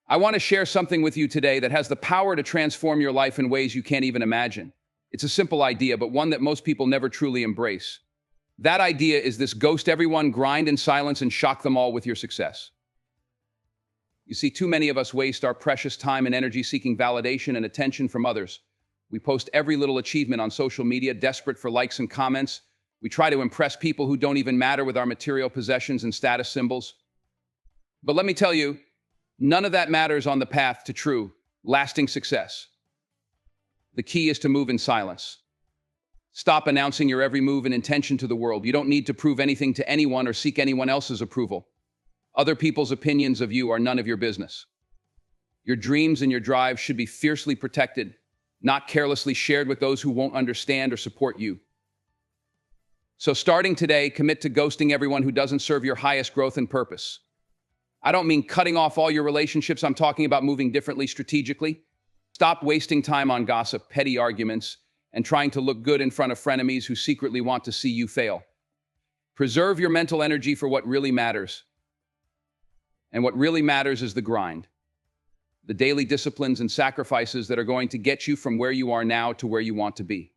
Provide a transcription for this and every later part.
I want to share something with you today that has the power to transform your life in ways you can't even imagine. It's a simple idea, but one that most people never truly embrace. That idea is this: ghost everyone, grind in silence, and shock them all with your success. You see, too many of us waste our precious time and energy seeking validation and attention from others. We post every little achievement on social media, desperate for likes and comments. We try to impress people who don't even matter with our material possessions and status symbols. But let me tell you, none of that matters on the path to true, lasting success. The key is to move in silence. Stop announcing your every move and intention to the world. You don't need to prove anything to anyone or seek anyone else's approval. Other people's opinions of you are none of your business. Your dreams and your drive should be fiercely protected, not carelessly shared with those who won't understand or support you. So starting today, commit to ghosting everyone who doesn't serve your highest growth and purpose. I don't mean cutting off all your relationships. I'm talking about moving differently strategically. Stop wasting time on gossip, petty arguments, and trying to look good in front of frenemies who secretly want to see you fail. Preserve your mental energy for what really matters. And what really matters is the grind. The daily disciplines and sacrifices that are going to get you from where you are now to where you want to be.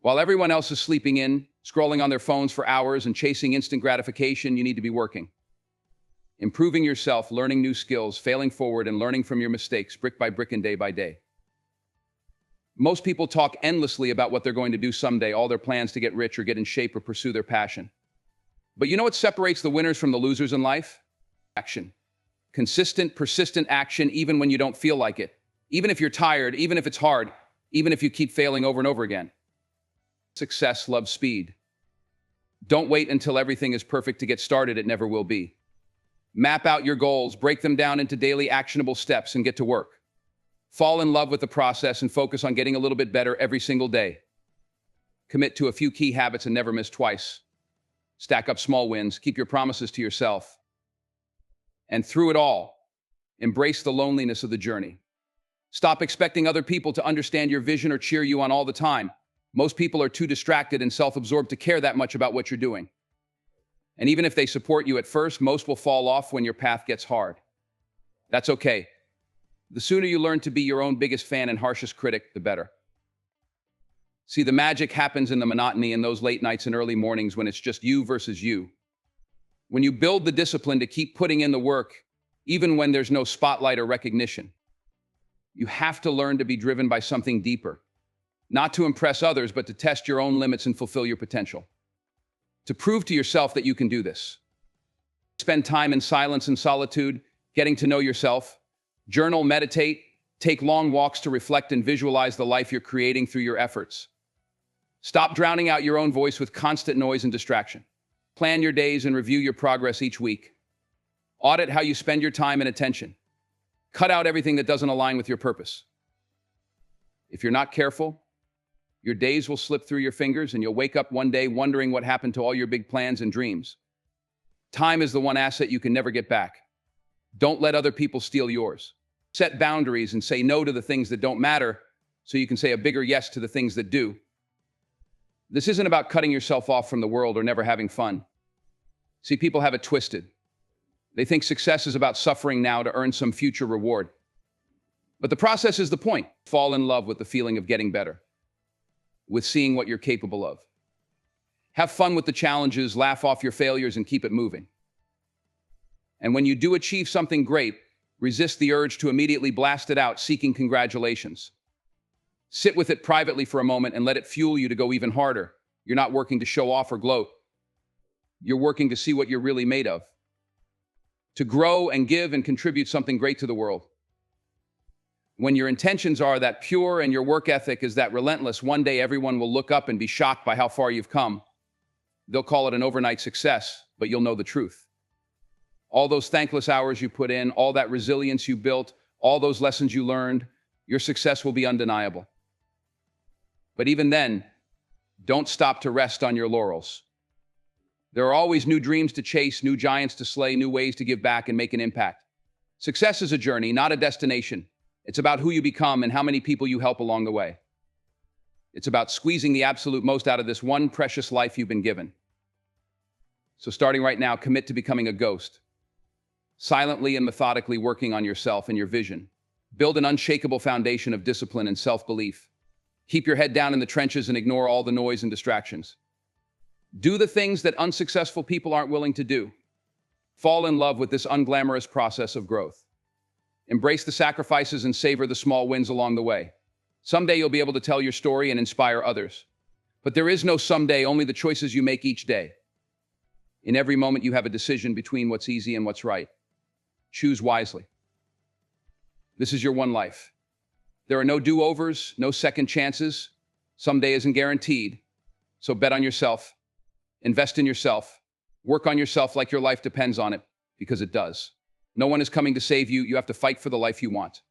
While everyone else is sleeping in, scrolling on their phones for hours and chasing instant gratification, you need to be working. Improving yourself, learning new skills, failing forward, and learning from your mistakes, brick by brick and day by day. Most people talk endlessly about what they're going to do someday, all their plans to get rich or get in shape or pursue their passion. But you know what separates the winners from the losers in life? Action. Consistent, persistent action, even when you don't feel like it. Even if you're tired, even if it's hard, even if you keep failing over and over again. Success loves speed. Don't wait until everything is perfect to get started. It never will be. Map out your goals, break them down into daily actionable steps, and get to work. Fall in love with the process and focus on getting a little bit better every single day. Commit to a few key habits and never miss twice. Stack up small wins, keep your promises to yourself. And through it all, embrace the loneliness of the journey. Stop expecting other people to understand your vision or cheer you on all the time. Most people are too distracted and self-absorbed to care that much about what you're doing. And even if they support you at first, most will fall off when your path gets hard. That's okay. The sooner you learn to be your own biggest fan and harshest critic, the better. See, the magic happens in the monotony in those late nights and early mornings when it's just you versus you. When you build the discipline to keep putting in the work, even when there's no spotlight or recognition. You have to learn to be driven by something deeper. Not to impress others, but to test your own limits and fulfill your potential. To prove to yourself that you can do this. Spend time in silence and solitude, getting to know yourself. Journal, meditate, take long walks to reflect and visualize the life you're creating through your efforts. Stop drowning out your own voice with constant noise and distraction. Plan your days and review your progress each week. Audit how you spend your time and attention. Cut out everything that doesn't align with your purpose. If you're not careful, your days will slip through your fingers and you'll wake up one day wondering what happened to all your big plans and dreams. Time is the one asset you can never get back. Don't let other people steal yours. Set boundaries and say no to the things that don't matter so you can say a bigger yes to the things that do. This isn't about cutting yourself off from the world or never having fun. See, people have it twisted. They think success is about suffering now to earn some future reward. But the process is the point. Fall in love with the feeling of getting better, with seeing what you're capable of. Have fun with the challenges, laugh off your failures, and keep it moving. And when you do achieve something great, resist the urge to immediately blast it out, seeking congratulations. Sit with it privately for a moment and let it fuel you to go even harder. You're not working to show off or gloat. You're working to see what you're really made of. To grow and give and contribute something great to the world. When your intentions are that pure and your work ethic is that relentless, one day everyone will look up and be shocked by how far you've come. They'll call it an overnight success, but you'll know the truth. All those thankless hours you put in, all that resilience you built, all those lessons you learned, your success will be undeniable. But even then, don't stop to rest on your laurels. There are always new dreams to chase, new giants to slay, new ways to give back and make an impact. Success is a journey, not a destination. It's about who you become and how many people you help along the way. It's about squeezing the absolute most out of this one precious life you've been given. So starting right now, commit to becoming a ghost. silently and methodically working on yourself and your vision. Build an unshakable foundation of discipline and self-belief. Keep your head down in the trenches and ignore all the noise and distractions. Do the things that unsuccessful people aren't willing to do. Fall in love with this unglamorous process of growth. Embrace the sacrifices and savor the small wins along the way. Someday you'll be able to tell your story and inspire others. But there is no someday, only the choices you make each day. In every moment, you have a decision between what's easy and what's right. Choose wisely. This is your one life. There are no do-overs, no second chances. Someday isn't guaranteed. So bet on yourself. Invest in yourself. Work on yourself like your life depends on it, because it does. No one is coming to save you. You have to fight for the life you want.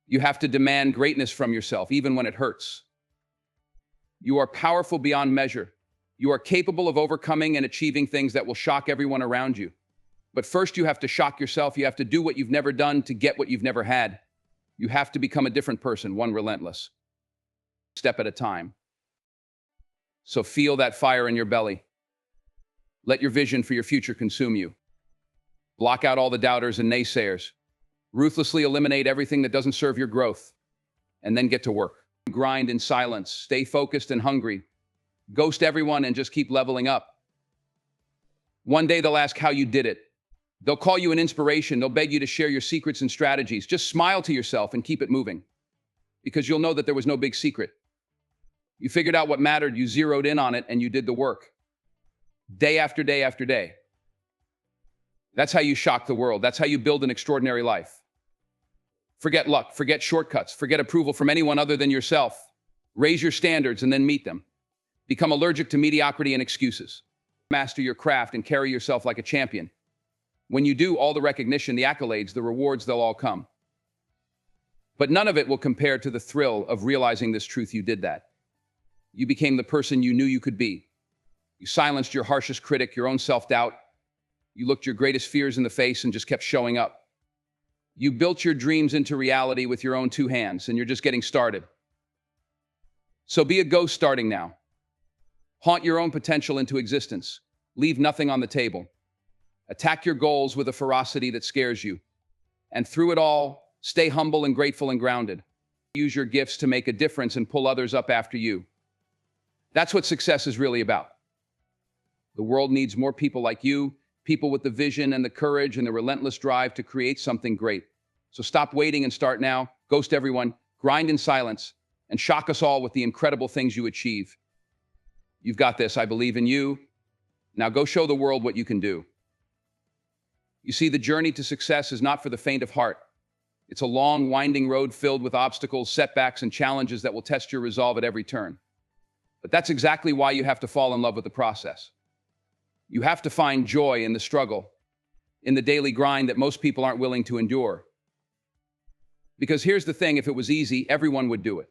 You have to demand greatness from yourself, even when it hurts. You are powerful beyond measure. You are capable of overcoming and achieving things that will shock everyone around you. But first, you have to shock yourself. You have to do what you've never done to get what you've never had. You have to become a different person, one relentless, step at a time. So feel that fire in your belly. Let your vision for your future consume you. Block out all the doubters and naysayers. Ruthlessly eliminate everything that doesn't serve your growth. And then get to work. Grind in silence. Stay focused and hungry. Ghost everyone and just keep leveling up. One day they'll ask how you did it. They'll call you an inspiration. They'll beg you to share your secrets and strategies. Just smile to yourself and keep it moving. Because you'll know that there was no big secret. You figured out what mattered, you zeroed in on it, and you did the work. Day after day after day. That's how you shock the world. That's how you build an extraordinary life. Forget luck, forget shortcuts, forget approval from anyone other than yourself. Raise your standards and then meet them. Become allergic to mediocrity and excuses. Master your craft and carry yourself like a champion. When you do, all the recognition, the accolades, the rewards, they'll all come. But none of it will compare to the thrill of realizing this truth. You did that. You became the person you knew you could be. You silenced your harshest critic, your own self-doubt. You looked your greatest fears in the face and just kept showing up. You built your dreams into reality with your own two hands, and you're just getting started. So be a ghost starting now. Haunt your own potential into existence. Leave nothing on the table. Attack your goals with a ferocity that scares you. And through it all, stay humble and grateful and grounded. Use your gifts to make a difference and pull others up after you. That's what success is really about. The world needs more people like you, people with the vision and the courage and the relentless drive to create something great. So stop waiting and start now. Ghost everyone, grind in silence, and shock us all with the incredible things you achieve. You've got this. I believe in you. Now go show the world what you can do. You see, the journey to success is not for the faint of heart. It's a long, winding road filled with obstacles, setbacks, and challenges that will test your resolve at every turn. But that's exactly why you have to fall in love with the process. You have to find joy in the struggle, in the daily grind that most people aren't willing to endure. Because here's the thing, if it was easy, everyone would do it.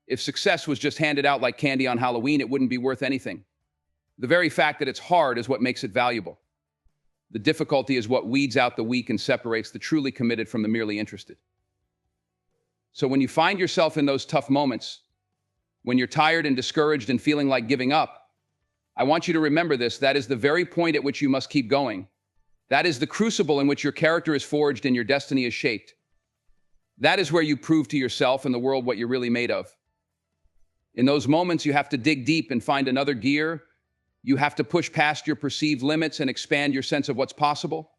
If success was just handed out like candy on Halloween, it wouldn't be worth anything. The very fact that it's hard is what makes it valuable. The difficulty is what weeds out the weak and separates the truly committed from the merely interested. So when you find yourself in those tough moments, when you're tired and discouraged and feeling like giving up, I want you to remember this. That is the very point at which you must keep going. That is the crucible in which your character is forged and your destiny is shaped. That is where you prove to yourself and the world what you're really made of. In those moments, you have to dig deep and find another gear. You have to push past your perceived limits and expand your sense of what's possible.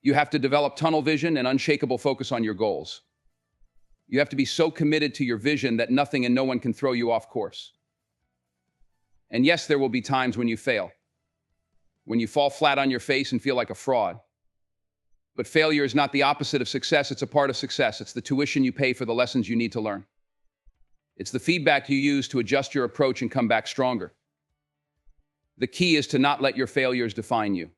You have to develop tunnel vision and unshakable focus on your goals. You have to be so committed to your vision that nothing and no one can throw you off course. And yes, there will be times when you fail, when you fall flat on your face and feel like a fraud. But failure is not the opposite of success. It's a part of success. It's the tuition you pay for the lessons you need to learn. It's the feedback you use to adjust your approach and come back stronger. The key is to not let your failures define you,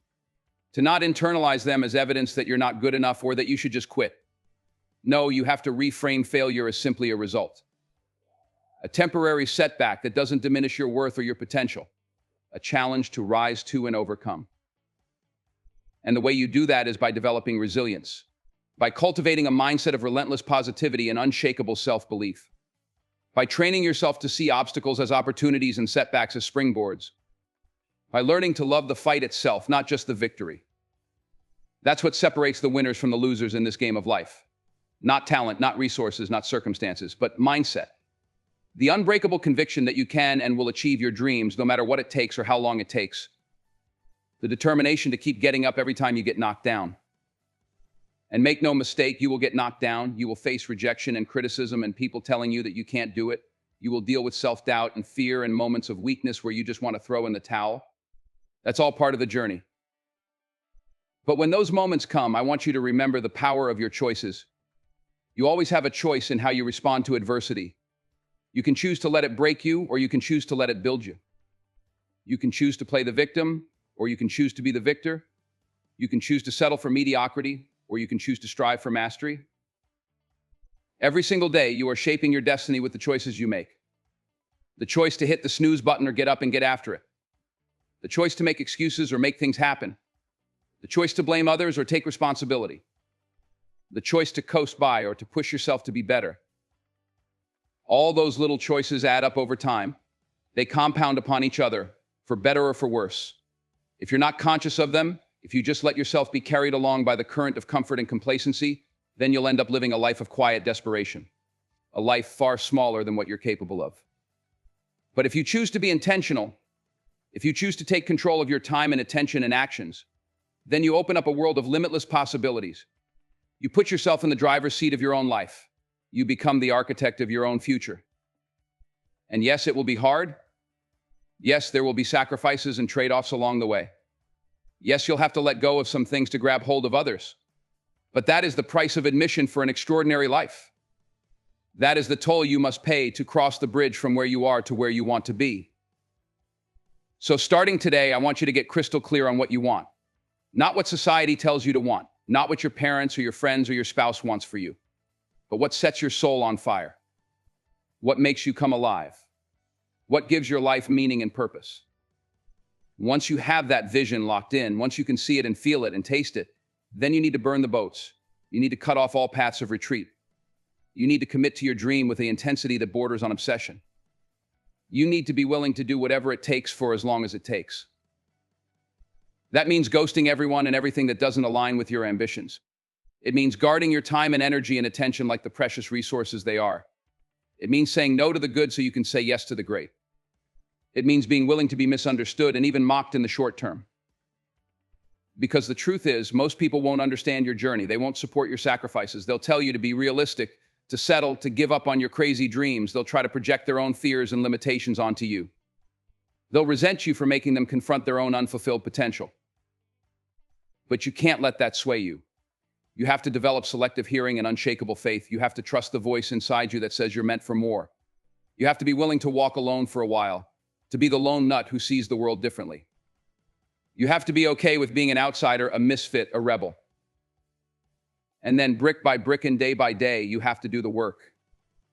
to not internalize them as evidence that you're not good enough or that you should just quit. No, you have to reframe failure as simply a result. A temporary setback that doesn't diminish your worth or your potential. A challenge to rise to and overcome. And the way you do that is by developing resilience, by cultivating a mindset of relentless positivity and unshakable self-belief, by training yourself to see obstacles as opportunities and setbacks as springboards, by learning to love the fight itself, not just the victory. That's what separates the winners from the losers in this game of life. Not talent, not resources, not circumstances, but mindset. The unbreakable conviction that you can and will achieve your dreams no matter what it takes or how long it takes. The determination to keep getting up every time you get knocked down. And make no mistake, you will get knocked down. You will face rejection and criticism and people telling you that you can't do it. You will deal with self-doubt and fear and moments of weakness where you just want to throw in the towel. That's all part of the journey. But when those moments come, I want you to remember the power of your choices. You always have a choice in how you respond to adversity. You can choose to let it break you, or you can choose to let it build you. You can choose to play the victim, or you can choose to be the victor. You can choose to settle for mediocrity, or you can choose to strive for mastery. Every single day, you are shaping your destiny with the choices you make. The choice to hit the snooze button or get up and get after it. The choice to make excuses or make things happen. The choice to blame others or take responsibility. The choice to coast by or to push yourself to be better. All those little choices add up over time. They compound upon each other, for better or for worse. If you're not conscious of them, if you just let yourself be carried along by the current of comfort and complacency, then you'll end up living a life of quiet desperation, a life far smaller than what you're capable of. But if you choose to be intentional, if you choose to take control of your time and attention and actions, then you open up a world of limitless possibilities. You put yourself in the driver's seat of your own life. You become the architect of your own future. And yes, it will be hard. Yes, there will be sacrifices and trade-offs along the way. Yes, you'll have to let go of some things to grab hold of others. But that is the price of admission for an extraordinary life. That is the toll you must pay to cross the bridge from where you are to where you want to be. So starting today, I want you to get crystal clear on what you want. Not what society tells you to want. Not what your parents or your friends or your spouse wants for you. But what sets your soul on fire? What makes you come alive? What gives your life meaning and purpose? Once you have that vision locked in, once you can see it and feel it and taste it, then you need to burn the boats. You need to cut off all paths of retreat. You need to commit to your dream with the intensity that borders on obsession. You need to be willing to do whatever it takes for as long as it takes. That means ghosting everyone and everything that doesn't align with your ambitions. It means guarding your time and energy and attention like the precious resources they are. It means saying no to the good so you can say yes to the great. It means being willing to be misunderstood and even mocked in the short term. Because the truth is, most people won't understand your journey. They won't support your sacrifices. They'll tell you to be realistic, to settle, to give up on your crazy dreams. They'll try to project their own fears and limitations onto you. They'll resent you for making them confront their own unfulfilled potential. But you can't let that sway you. You have to develop selective hearing and unshakable faith. You have to trust the voice inside you that says you're meant for more. You have to be willing to walk alone for a while, to be the lone nut who sees the world differently. You have to be okay with being an outsider, a misfit, a rebel. And then brick by brick and day by day, you have to do the work.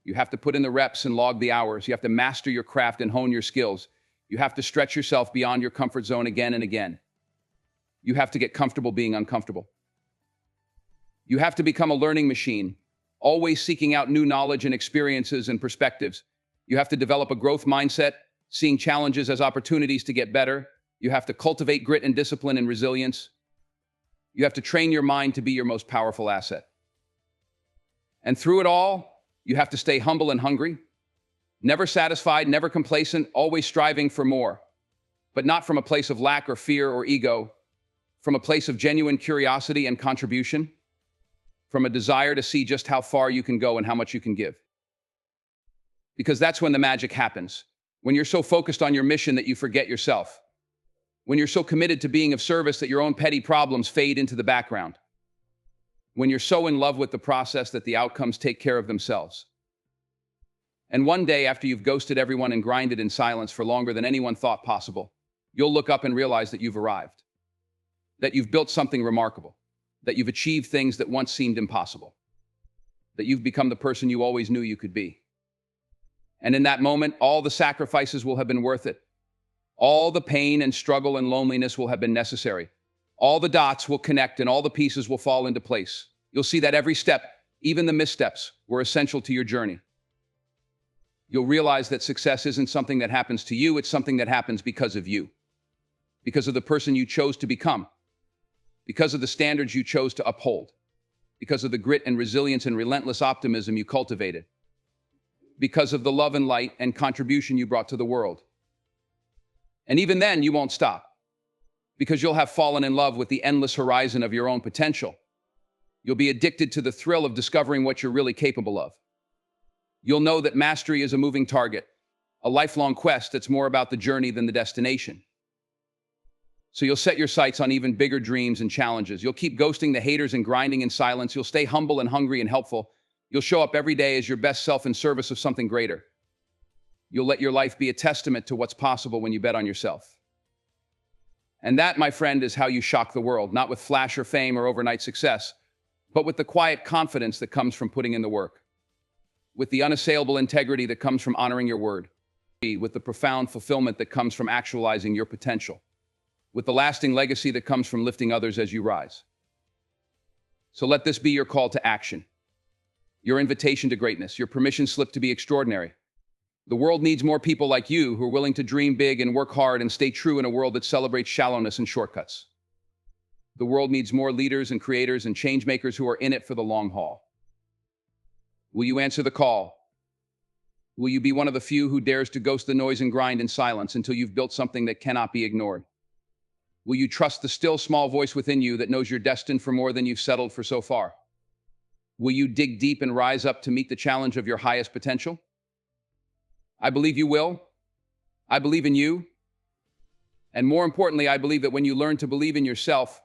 You have to put in the reps and log the hours. You have to master your craft and hone your skills. You have to stretch yourself beyond your comfort zone again and again. You have to get comfortable being uncomfortable. You have to become a learning machine, always seeking out new knowledge and experiences and perspectives. You have to develop a growth mindset, seeing challenges as opportunities to get better. You have to cultivate grit and discipline and resilience. You have to train your mind to be your most powerful asset. And through it all, you have to stay humble and hungry, never satisfied, never complacent, always striving for more, but not from a place of lack or fear or ego, from a place of genuine curiosity and contribution, from a desire to see just how far you can go and how much you can give. Because that's when the magic happens, when you're so focused on your mission that you forget yourself, when you're so committed to being of service that your own petty problems fade into the background, when you're so in love with the process that the outcomes take care of themselves. And one day, after you've ghosted everyone and grinded in silence for longer than anyone thought possible, you'll look up and realize that you've arrived, that you've built something remarkable, that you've achieved things that once seemed impossible, that you've become the person you always knew you could be. And in that moment, all the sacrifices will have been worth it. All the pain and struggle and loneliness will have been necessary. All the dots will connect and all the pieces will fall into place. You'll see that every step, even the missteps, were essential to your journey. You'll realize that success isn't something that happens to you, it's something that happens because of you, because of the person you chose to become, because of the standards you chose to uphold, because of the grit and resilience and relentless optimism you cultivated, because of the love and light and contribution you brought to the world. And even then, you won't stop, because you'll have fallen in love with the endless horizon of your own potential. You'll be addicted to the thrill of discovering what you're really capable of. You'll know that mastery is a moving target, a lifelong quest that's more about the journey than the destination. So you'll set your sights on even bigger dreams and challenges. You'll keep ghosting the haters and grinding in silence. You'll stay humble and hungry and helpful. You'll show up every day as your best self in service of something greater. You'll let your life be a testament to what's possible when you bet on yourself. And that, my friend, is how you shock the world, not with flash or fame or overnight success, but with the quiet confidence that comes from putting in the work, with the unassailable integrity that comes from honoring your word, with the profound fulfillment that comes from actualizing your potential, with the lasting legacy that comes from lifting others as you rise. So let this be your call to action, your invitation to greatness, your permission slip to be extraordinary. The world needs more people like you who are willing to dream big and work hard and stay true in a world that celebrates shallowness and shortcuts. The world needs more leaders and creators and change makers who are in it for the long haul. Will you answer the call? Will you be one of the few who dares to ghost the noise and grind in silence until you've built something that cannot be ignored? Will you trust the still small voice within you that knows you're destined for more than you've settled for so far? Will you dig deep and rise up to meet the challenge of your highest potential? I believe you will. I believe in you. And more importantly, I believe that when you learn to believe in yourself,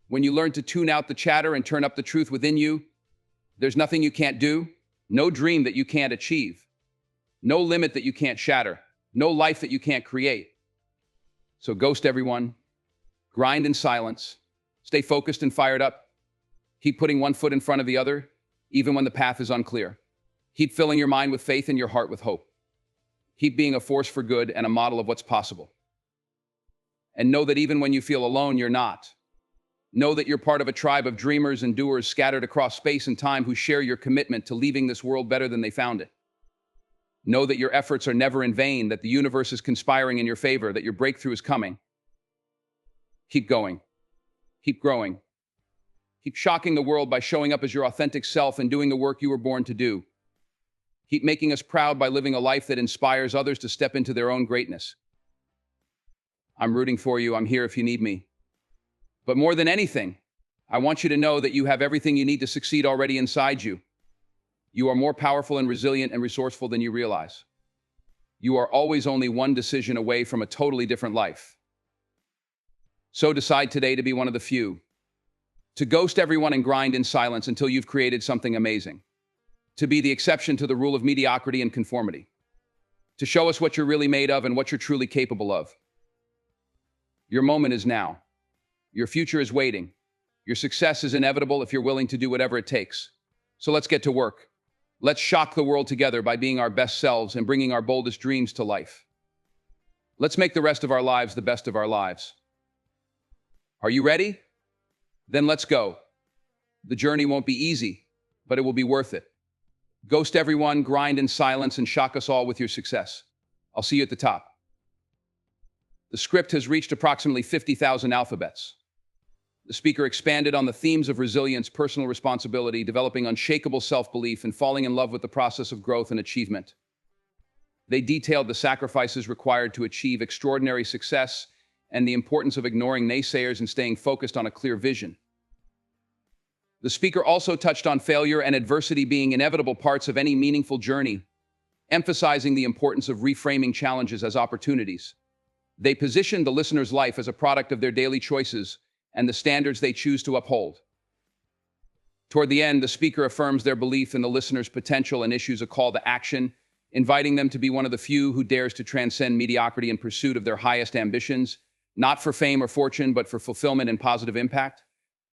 when you learn to tune out the chatter and turn up the truth within you, there's nothing you can't do, no dream that you can't achieve, no limit that you can't shatter, no life that you can't create. So ghost everyone, grind in silence, stay focused and fired up, keep putting one foot in front of the other, even when the path is unclear. Keep filling your mind with faith and your heart with hope. Keep being a force for good and a model of what's possible. And know that even when you feel alone, you're not. Know that you're part of a tribe of dreamers and doers scattered across space and time who share your commitment to leaving this world better than they found it. Know that your efforts are never in vain, that the universe is conspiring in your favor, that your breakthrough is coming. Keep going. Keep growing. Keep shocking the world by showing up as your authentic self and doing the work you were born to do. Keep making us proud by living a life that inspires others to step into their own greatness. I'm rooting for you. I'm here if you need me. But more than anything, I want you to know that you have everything you need to succeed already inside you. You are more powerful and resilient and resourceful than you realize. You are always only one decision away from a totally different life. So decide today to be one of the few. To ghost everyone and grind in silence until you've created something amazing. To be the exception to the rule of mediocrity and conformity. To show us what you're really made of and what you're truly capable of. Your moment is now. Your future is waiting. Your success is inevitable if you're willing to do whatever it takes. So let's get to work. Let's shock the world together by being our best selves and bringing our boldest dreams to life. Let's make the rest of our lives the best of our lives. Are you ready? Then let's go. The journey won't be easy, but it will be worth it. Ghost everyone, grind in silence, and shock us all with your success. I'll see you at the top. The script has reached approximately 50,000 alphabets. The speaker expanded on the themes of resilience, personal responsibility, developing unshakable self-belief, and falling in love with the process of growth and achievement. They detailed the sacrifices required to achieve extraordinary success and the importance of ignoring naysayers and staying focused on a clear vision. The speaker also touched on failure and adversity being inevitable parts of any meaningful journey, emphasizing the importance of reframing challenges as opportunities. They positioned the listener's life as a product of their daily choices and the standards they choose to uphold. Toward the end, the speaker affirms their belief in the listener's potential and issues a call to action, inviting them to be one of the few who dares to transcend mediocrity in pursuit of their highest ambitions, not for fame or fortune, but for fulfillment and positive impact.